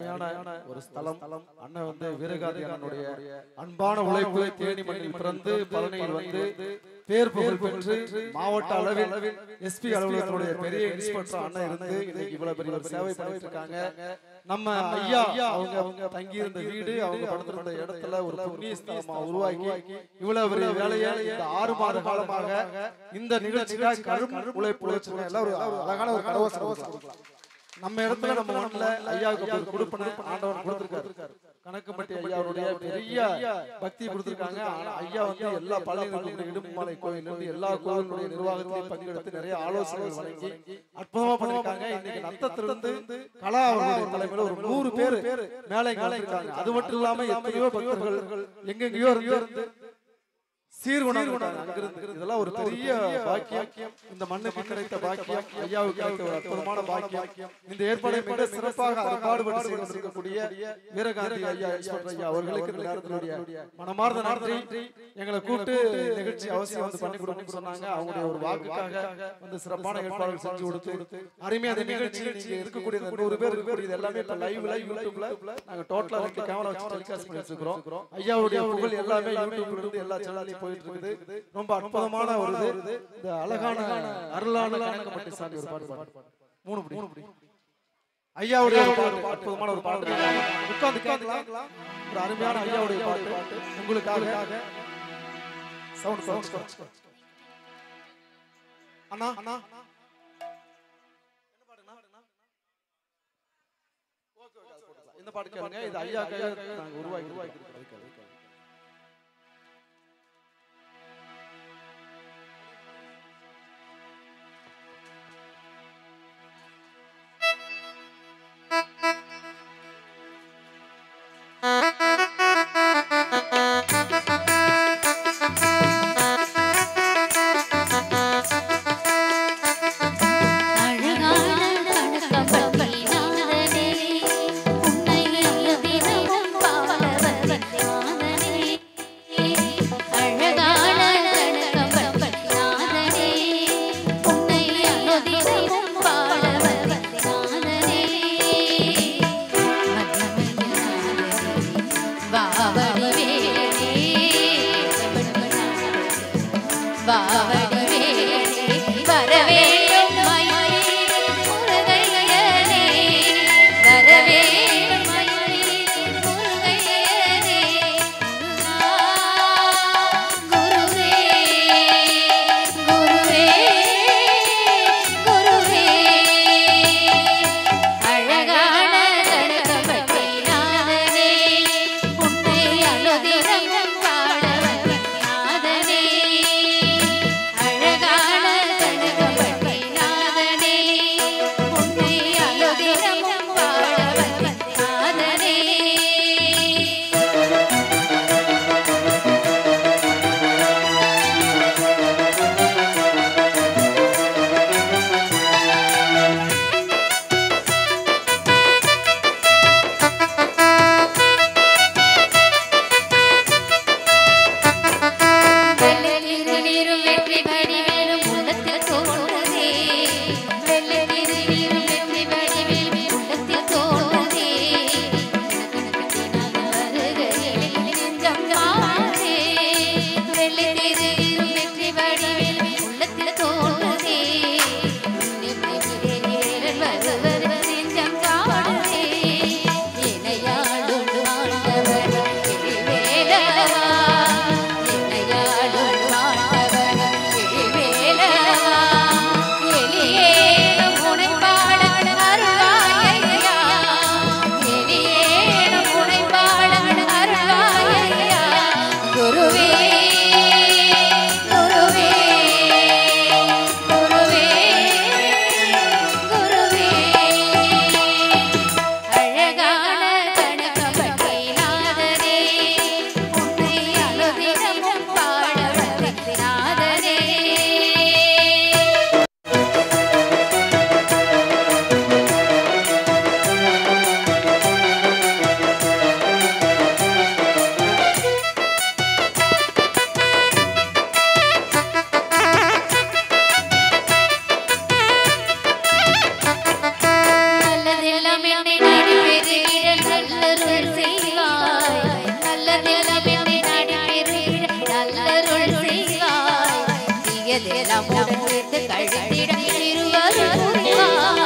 ஒரு ஸ்தலம் அண்ணன் வந்து வீரகாதி அண்ணனுடைய அன்பான உழைப்பு தேனி மண்ணில் பிறந்து பழனியில் வந்து பேர் புகழ் பெற்று மாவட்ட அளவில் எஸ்பி அலுவலகத்துடைய பெரிய இன்ஸ்பெக்டர் அண்ணன் இருந்து இன்னைக்கு இவ்வளவு பெரிய ஒரு சேவை பண்ணிட்டு இருக்காங்க. நம்ம ஐயா அவங்க தங்கி இருந்த வீடு அவங்க படுத்திருந்த இடத்துல ஒரு புண்ணிய ஸ்தலமா உருவாக்கி இவ்வளவு பெரிய வேலையை இந்த 6 மாத காலமாக இந்த நிகழ்ச்சிக்காக கடும் உழைப்பு உழைச்சிருக்க எல்லாம் ஒரு அழகான ஒரு கடவுள் நம்ம இடத்துல நம்ம மண்ணில் ஐயாவுக்கு கொடுப்பணும் ஆண்டவன் கொடுத்திருக்காரு. கணக்குப்பட்டி ஐயாவுடைய பெரிய பக்தி கொடுத்திருக்காங்க. ஐயா வந்து எல்லா பள்ளிகளுக்கும் இடுமலை கோயில் எல்லா கோயிலுடைய நிர்வாகத்திலையும் பங்கெடுத்து நிறைய ஆலோசனைகள் வழங்கி அற்புதமா பண்ணிருக்காங்க. இன்னைக்கு நத்தத்திலிருந்து கலா அவர்களுடைய தலைமையில ஒரு 100 பேர் மேலே இருக்காங்க. அது மட்டும் இல்லாம எத்தனையோ பக்தர்கள் எங்கெங்கயோ இருந்து இதெல்லாம் ஒரு பெரிய பாக்கியம். இந்த மண்ணுக்கு கிடைத்த பாக்கியம், ஐயாவுக்கு கிடைத்த ஒரு அற்புதமான பாக்கியம். இந்த ஏற்பாடை மிக சிறப்பாக பாடுபட்டு செய்திருக்கக்கூடிய வீரகாந்தி ஐயா ஐயா அவர்களுக்கு நேரத்தினுடைய மனமார்ந்த நன்றி. எங்களை கூப்பிட்டு நிகழ்ச்சி அவசியம் வந்து பண்ணி கொடுக்கணும்னு சொன்னாங்க. அவங்களுடைய ஒரு வாக்குக்காக வந்து சிறப்பான ஏற்பாடுகள் செஞ்சு கொடுத்து அருமையா அந்த நிகழ்ச்சி நீங்க இருக்கக்கூடிய 100 பேர் இது எல்லாமே இப்ப லைவ்ல யூடியூப்ல நாங்க டோட்டலா 2 கேமரா வச்சு டெலிகாஸ்ட் பண்ணி வச்சிருக்கோம். ஐயாவுடைய புகழ் எல்லாமே யூடியூப்ல இருந்து எல்லா சேனல்லையும் போயிட்டு இருக்குது. ரொம்ப அற்புதமான ஒரு இந்த அழகான அருளான கணக்கம்பட்டி சாமி ஒரு பாட்டு 3 படி ஐயாவுடைய பாட்டு அற்புதமான ஒரு பாட்டு. உட்கார்ந்து கேட்கலாம். ஒரு அருமையான ஐயாவுடைய பாட்டு உங்களுக்காக. சவுண்ட் அண்ணா அண்ணா இந்த பாட்டு கேளுங்க. இது ஐயாக்காக நாங்க உருவாக்கி உன்னை தினமும் பாட நல்லருள் செய்வாய் நல்லதெல்லாம் என்னை நாடி பெறுகிற நல்லருள் செய்வாய் தீயதெல்லாம் உடன் சேர்த்து கழித்திட திருவருள் புரிவாய்